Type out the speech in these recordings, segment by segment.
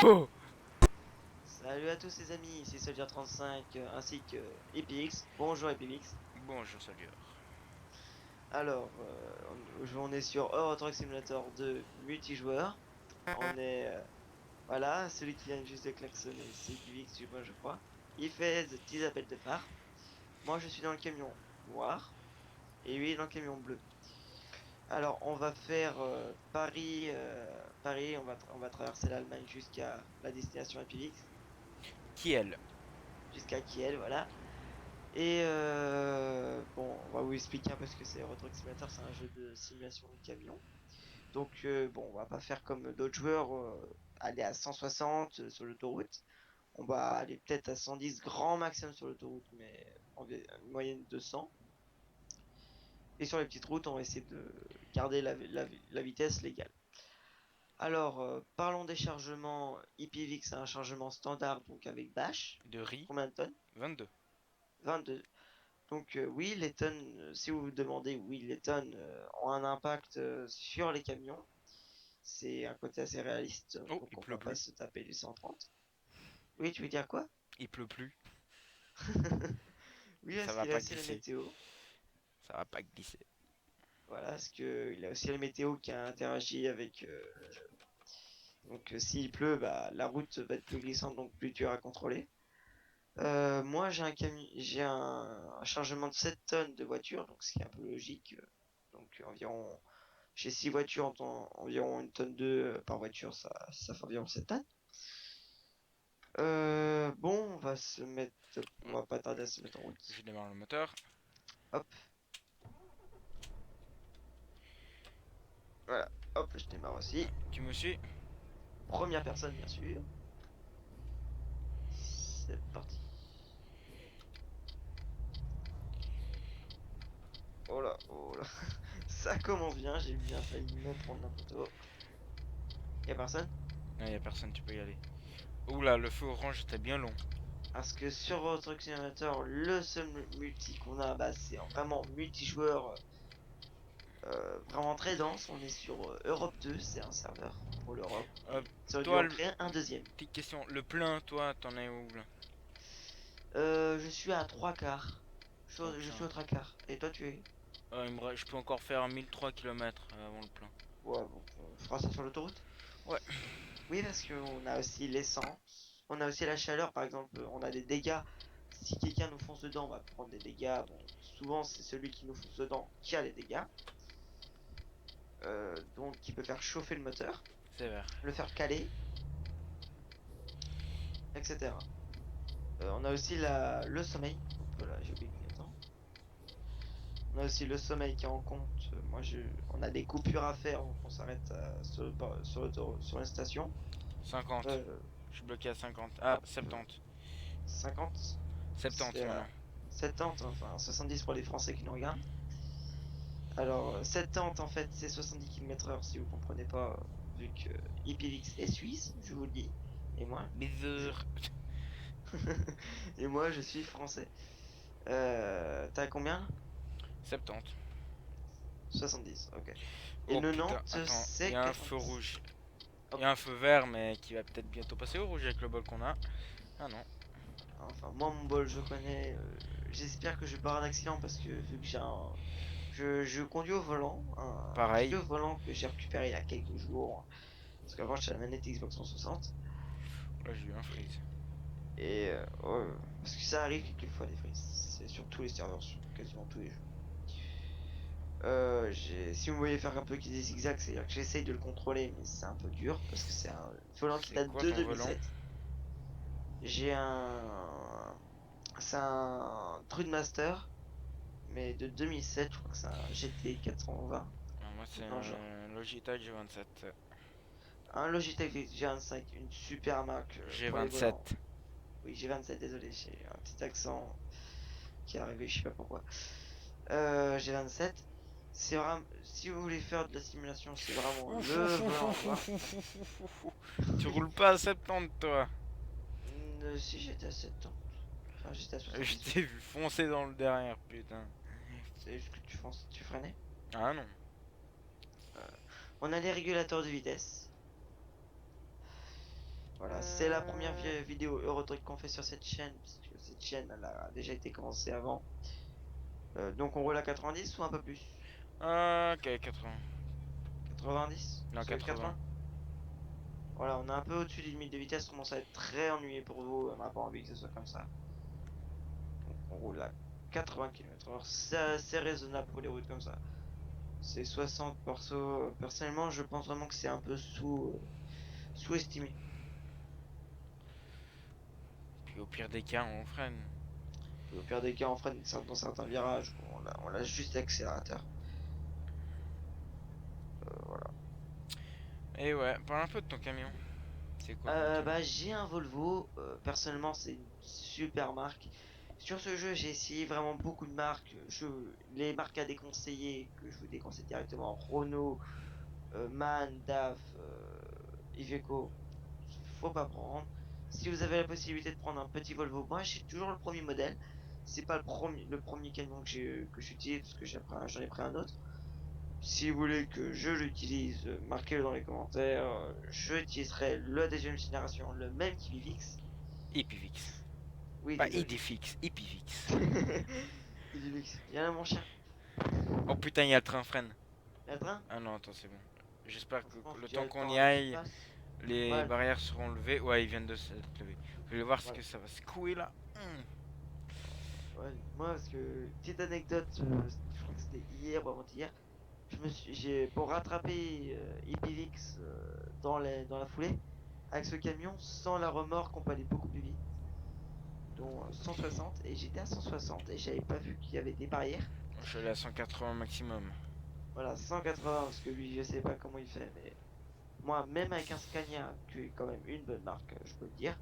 Oh. Salut à tous les amis, c'est Soldier35 ainsi que Epix. Bonjour Epix. Bonjour Soldier. Alors, on est sur Euro Truck Simulator 2 multijoueur. On est, voilà, celui qui vient juste de klaxonner, c'est Epix, je crois. Il fait de petits appels de phare. Moi, je suis dans le camion noir et lui dans le camion bleu. Alors, on va faire Paris, on va traverser l'Allemagne jusqu'à la destination Epix, Qui elle? jusqu'à Kiel, voilà. Et bon, on va vous expliquer un peu ce que c'est Euro Truck Simulator, c'est un jeu de simulation de camion. Donc bon, on va pas faire comme d'autres joueurs, aller à 160 sur l'autoroute. On va aller peut-être à 110 grand maximum sur l'autoroute, mais une moyenne de 200. Et sur les petites routes, on va essayer de garder la vitesse légale. Alors, parlons des chargements. IPVIC, c'est un chargement standard, donc avec Bash. De riz? Combien de tonnes? 22. 22. Donc oui, les tonnes, si vous vous demandez, oui, les tonnes ont un impact sur les camions. C'est un côté assez réaliste, Oh, donc il on pleut va pas plus. se taper du 130. Oui, tu veux dire quoi? Il pleut plus. Oui, Ça parce va qu'il a pas aussi la glisser. météo. Ça va pas glisser. Voilà, parce que il a aussi la météo qui a interagi avec. Donc s'il pleut, bah la route va être plus glissante, donc plus dur à contrôler. Moi, j'ai un chargement de 7 tonnes de voiture, donc ce qui est un peu logique. Donc environ J'ai 6 voitures, environ une tonne 2 par voiture, ça fait environ 7 tonnes. Bon, on va pas tarder à se mettre en Je route. démarre le moteur. Hop, voilà, hop, je démarre aussi. Tu me suis? Première personne, bien sûr. C'est parti. Oh là, ça commence bien, j'ai bien failli me prendre la moto. Y a personne? Non, y a personne, tu peux y aller. Oula, le feu orange était bien long. Parce que sur votre Simulator, le seul multi qu'on a, bah, c'est vraiment multijoueur vraiment très dense. On est sur Europe 2, c'est un serveur pour l'Europe. Euh, Et ça aurait dû toi, en créer un deuxième. petite question. Le plein, toi, t'en es où là? Je suis à trois quarts. Ok. Je suis au trois quarts. Et toi, tu es? Je peux encore faire 1003 km avant le plein. Ouais, bon, on fera ça sur l'autoroute. Ouais. Oui, parce qu'on a aussi l'essence. On a aussi la chaleur, par exemple. On a des dégâts. Si quelqu'un nous fonce dedans, on va prendre des dégâts. Bon, souvent, c'est celui qui nous fonce dedans qui a les dégâts. Donc, qui peut faire chauffer le moteur, Sévère. le faire caler, etc. On a aussi le sommeil. Hop là, j'ai oublié de clignotant. On a aussi le sommeil qui est en compte. On a des coupures à faire, donc on s'arrête sur la station. 50. Euh, Je suis bloqué à 50. Ah, hop, 70. 50. 70 C'est maintenant. 70, enfin 70 pour les Français qui nous regardent. Alors, 70 en fait, c'est 70 km/h si vous comprenez pas, vu que IPVX est suisse, je vous le dis. Et moi, je... Bisous. Et moi, je suis français. T'as combien? 70. 70, ok. Et Oh putain, 90, attends, il y c'est a un feu 90. rouge. Il y Hop. a un feu vert, mais qui va peut-être bientôt passer au rouge avec le bol qu'on a. Ah non. Enfin, moi, mon bol, je connais. J'espère que je vais pas avoir d'accident parce que vu que je conduis au volant, un Pareil. vieux volant que j'ai récupéré il y a quelques jours. Parce qu'avant, j'étais à la manette Xbox 360. Là, j'ai eu un Et, freeze. ouais, parce que ça arrive quelquefois des frises. C'est sur tous les serveurs, sur quasiment tous les jeux. Si vous me voyez faire un peu qui des zigzags, c'est-à-dire que j'essaye de le contrôler, mais c'est un peu dur parce que c'est un volant qui C'est date quoi de ton volant? 2007. J'ai un. C'est un Trudmaster, mais de 2007, je crois que c'est un GT 420, Ah, moi, truc c'est dans le genre. un Logitech G27. Un Logitech G25, une super marque pour les volants. G27. Oui, G27, désolé, j'ai un petit accent qui est arrivé, je sais pas pourquoi. G27, c'est vraiment, si vous voulez faire de la simulation, c'est vraiment Ouf, le ouf, ouf, volant à ouf, avoir. ouf, ouf, ouf, ouf, ouf. Tu roules pas à 70, toi. Si j'étais à 70, enfin j'étais à Je 70 t'ai plutôt. vu foncer dans le derrière, putain. C'est juste que tu freinais. Ah non. Euh, on a les régulateurs de vitesse. Voilà, c'est la première vidéo Eurotruck qu'on fait sur cette chaîne, parce que cette chaîne elle a déjà été commencée avant. Donc on roule à 90 ou un peu plus? Ok, 80. 90? Non, 80. 80? Voilà, on est un peu au-dessus des limites de vitesse, ça commence à être très ennuyé pour vous, on n'a pas envie que ce soit comme ça. Donc on roule à 80 km/h, c'est assez raisonnable pour les routes comme ça. C'est 60 perso. Personnellement, je pense vraiment que c'est un peu sous-estimé. Puis au pire des cas, on freine. Au pire des cas, on freine dans certains virages, on lâche juste l'accélérateur. Voilà. Et ouais, parle un peu de ton camion. C'est quoi comme camion? Bah, j'ai un Volvo. Personnellement, c'est une super marque. Sur ce jeu, j'ai essayé vraiment beaucoup de marques. Les marques à déconseiller, que je vous déconseille directement, Renault, MAN, DAF, Iveco, faut pas prendre. Si vous avez la possibilité de prendre un petit Volvo, moi j'ai toujours le premier modèle. C'est pas le premier camion que j'utilise parce que j'en ai pris un autre. Si vous voulez que je l'utilise, marquez-le dans les commentaires. Je utiliserai le deuxième génération, le même qu'Ivivix. Epivix. Oui, Pas désolé. Idifix, Epivix. Ivivix. Viens là, mon chien. Oh putain, il y a le train freine. La train? Ah non, attends, c'est bon. J'espère Je que pense le qu'il y a temps le qu'on temps y avant qu'il aille, passe. les Voilà. barrières seront levées. Ouais, ils viennent de se lever. Je vais voir ce Voilà. que ça va secouer là. Ouais, moi, parce que, petite anecdote, je crois que c'était hier ou avant-hier, pour rattraper Ipivix dans la foulée, avec ce camion, sans la remorque, on peut aller beaucoup plus vite, dont 160, et j'étais à 160 et j'avais pas vu qu'il y avait des barrières. Je suis allé à 180 maximum. Voilà, 180, parce que lui, je sais pas comment il fait, mais moi, même avec un Scania, qui est quand même une bonne marque, je peux le dire,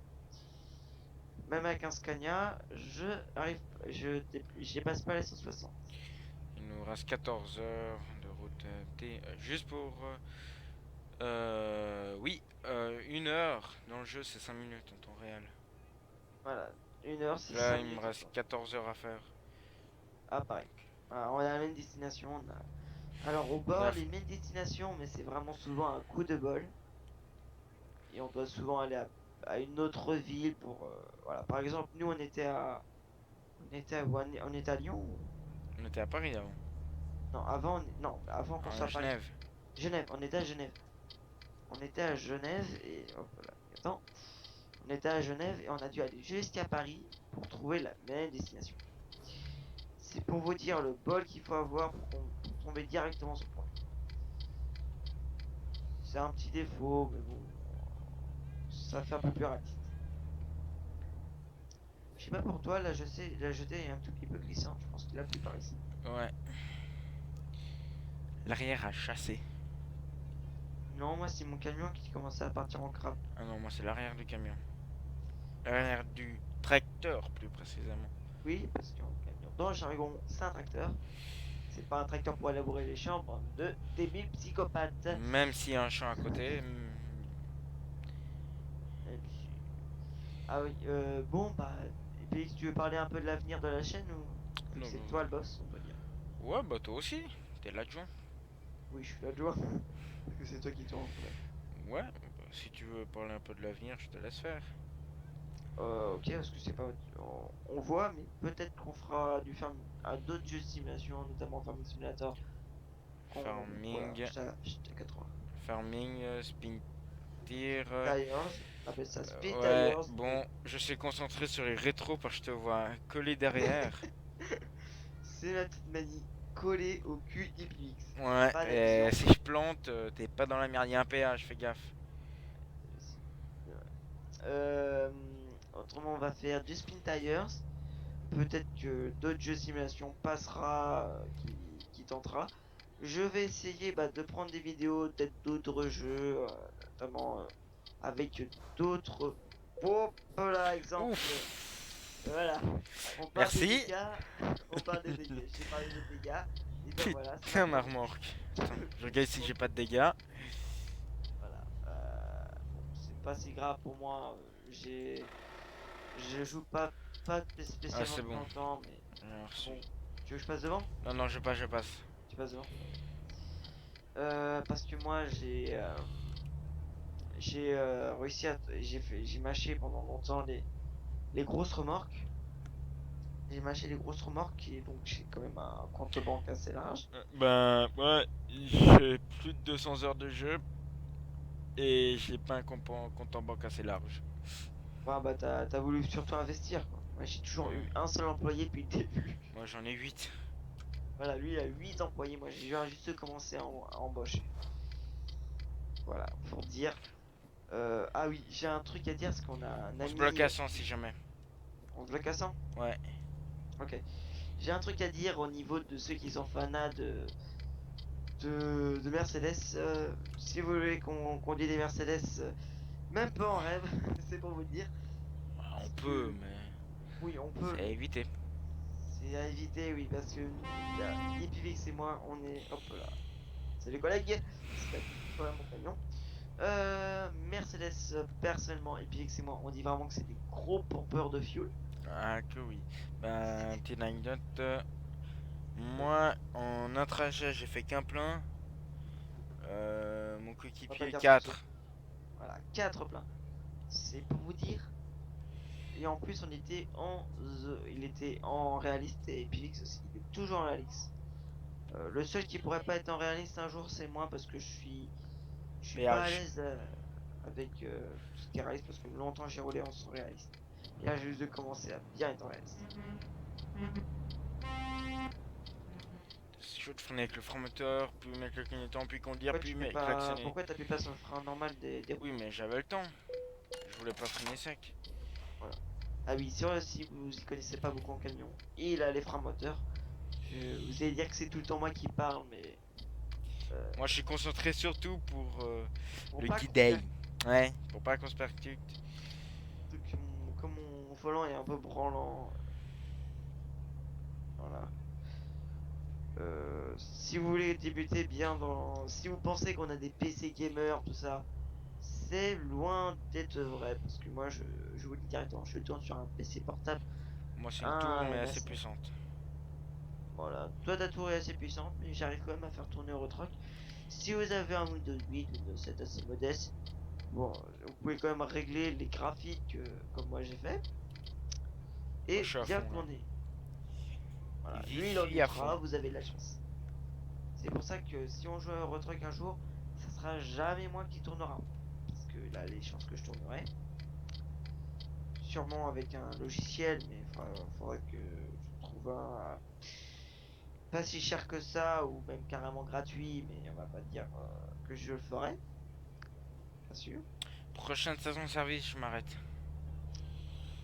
même avec un Scania, je dépasse pas les 160. Il nous reste 14 heures de route juste pour... oui, 1 heure dans le jeu, c'est 5 minutes en temps réel. Voilà, 1 heure, c'est Là, 5 il me minutes en reste temps. 14 heures à faire. Ah, pareil. Voilà, on a la même destination. Alors, au On bord, a... les mêmes destinations, mais c'est vraiment souvent un coup de bol. Et on doit souvent aller à une autre ville pour. Voilà. Par exemple, nous, on était à Lyon. On était à Paris avant. Non, non, avant qu'on soit À à Paris. Genève. Genève, on était à Genève. On était à Genève et. Hop là, attends. On était à Genève et on a dû aller jusqu'à Paris pour trouver la même destination. C'est pour vous dire le bol qu'il faut avoir pour tomber directement sur le point. C'est un petit défaut, mais bon, ça fait un peu plus rapide. Je sais pas pour toi, là je sais, la jetée est un tout petit peu glissant, je pense que la pluie par ici. Ouais. L'arrière a chassé. Non, moi c'est mon camion qui commençait à partir en crabe. Ah non, moi c'est l'arrière du camion. L'arrière du tracteur, plus précisément. Oui, parce qu'un camion dans le jargon, c'est un tracteur. C'est pas un tracteur pour élaborer les champs, bande de débiles psychopathes. Même s'il y a un champ à côté. Et puis- Ah oui, bon, bah, et puis tu veux parler un peu de l'avenir de la chaîne ou vu que Non, c'est toi le boss, on peut dire. ouais, bah toi aussi. T'es l'adjoint. Oui, je suis l'adjoint. Parce que c'est toi qui tourne quand même. Ouais, bah, si tu veux parler un peu de l'avenir, je te laisse faire. Ok, parce que c'est pas. On voit, mais peut-être qu'on fera du farm à d'autres jeux de simulation, notamment Farming Simulator. Voilà, Farming, j'étais à 80. farming, spin tir. Tires, on appelle ça Speed Ouais, Tires. bon, je suis concentré sur les rétros parce que je te vois coller derrière. C'est ma petite manie collée au cul d'Ipix. Ouais, Pas et d'action. si je plante, t'es pas dans la merde, y a un péage, fais gaffe. Autrement, on va faire du Spin Tires. Peut-être que d'autres jeux de simulation passera, qui tentera. Je vais essayer de prendre des vidéos, peut-être d'autres jeux, notamment avec d'autres. Hop là, exemple. Ouf, Voilà. On parle des merci. dégâts. On parle des dégâts. J'ai parlé des dégâts. Et ben voilà, c'est Putain, ma maintenant. remorque. Attends, je regarde si j'ai pas de dégâts. Voilà. Bon, c'est pas si grave pour moi. Je joue pas Ah, spécialement c'est depuis bon. longtemps, mais J'ai reçu. bon. Tu veux que je passe devant? Non, non, je passe, je passe. Tu passes devant? Parce que moi j'ai réussi à, j'ai mâché pendant longtemps les grosses remorques. J'ai mâché les grosses remorques et donc j'ai quand même un compte banque assez large. Ben, ouais, j'ai plus de 200 heures de jeu et j'ai pas un compte en banque assez large. Ouais, bah t'as voulu surtout investir quoi. Moi j'ai toujours Ouais. eu un seul employé depuis le début. Moi j'en ai 8. Voilà, lui il a 8 employés, moi j'ai juste commencé à embaucher. Voilà, pour dire. Ah oui, j'ai un truc à dire, parce qu'on a un On se bloque ami. à 100 si jamais. On se bloque à 100. Ouais. Ok. J'ai un truc à dire au niveau de ceux qui sont fanas de Mercedes. Si vous voulez qu'on conduise des Mercedes, même pas en rêve, c'est pour vous dire. Ah, on Parce peut, que mais oui, on peut, c'est à mais éviter. c'est à éviter, oui, parce que il y a Epivix et moi, on est. Hop là. Salut collègues, c'est pas mon camion. Mercedes, personnellement, Epivix et moi, on dit vraiment que c'est des gros pompeurs de fuel. Ah, que oui. Ben, petite anecdote. Oui. Moi, en un trajet, j'ai fait qu'un plein. Mon On va pas coéquipier, dire ton pseudo. 4. Voilà, 4 pleins. C'est pour vous dire. Et en plus, on était il était en réaliste et Epivix aussi. Il est toujours en réaliste. Le seul qui pourrait pas être en réaliste un jour, c'est moi parce que je suis pas à Péage. l'aise avec tout ce qui est réaliste parce que longtemps j'ai roulé en sans réaliste. Et là, j'ai juste de commencer à bien être en réaliste. C'est chaud de freiner avec le frein moteur, puis mettre le clignotant, puis conduire, Pourquoi puis tu mets pas, klaxonner. pourquoi t'appuies pas sur le frein normal des roues? Oui, mais j'avais le temps. Je voulais pas freiner sec. Voilà. Ah oui, si vous y connaissez pas beaucoup en camion, il a les freins moteurs. Vous allez dire que c'est tout le temps moi qui parle, mais euh, Moi, je suis concentré surtout pour pour le pas qu'on se guidage. perde. Ouais, pour pas qu'on se percute. Comme mon volant est un peu branlant, voilà. Si vous voulez débuter bien si vous pensez qu'on a des PC gamers, tout ça, c'est loin d'être vrai. Parce que moi, je vous le dis directement, je tourne sur un PC portable, Moi, c'est une tour, un mais assez MS. puissante. Voilà. Toi, ta tour est assez puissante, mais j'arrive quand même à faire tourner Eurotrack. Si vous avez un Windows 8, Windows 7 assez modeste, bon, vous pouvez quand même régler les graphiques comme moi j'ai fait Moi, je et suis à bien fond, là. tourner. Voilà. J'y Lui, il est en suis à fond. ultra, vous avez de la chance. C'est pour ça que si on joue à Eurotruck un jour, ça sera jamais moi qui tournera. Parce que là, les chances que je tournerai, sûrement avec un logiciel, mais faudrait que je trouve un pas si cher que ça, ou même carrément gratuit, mais on va pas dire que je le ferai, bien sûr. Prochaine station de service, je m'arrête.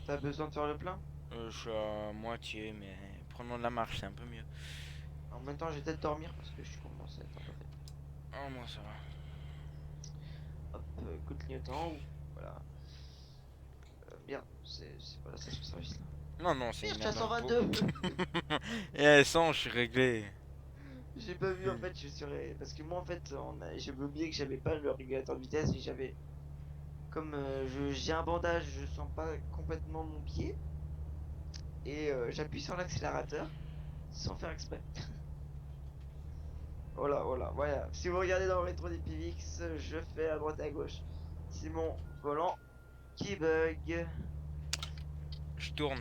T'as besoin de faire le plein? Je suis à moitié, mais prenons de la marche, c'est un peu mieux. En même temps, j'ai peut-être dormir parce que je commence à être un peu fatigué. Oh, moi, ça va. Hop, coup de clignotant, voilà. Merde, c'est pas la station service là. Non, non, c'est Merde, une je suis à merde dans le pot. 122. Et sans, je suis réglé. J'ai pas vu en fait, parce que moi en fait, j'avais oublié que j'avais pas le régulateur de vitesse et j'avais comme j'ai un bandage, je sens pas complètement mon pied et j'appuie sur l'accélérateur sans faire exprès. Voilà, voilà, voilà. Si vous regardez dans le rétro des PVX, je fais à droite et à gauche. C'est mon volant qui bug. Je tourne.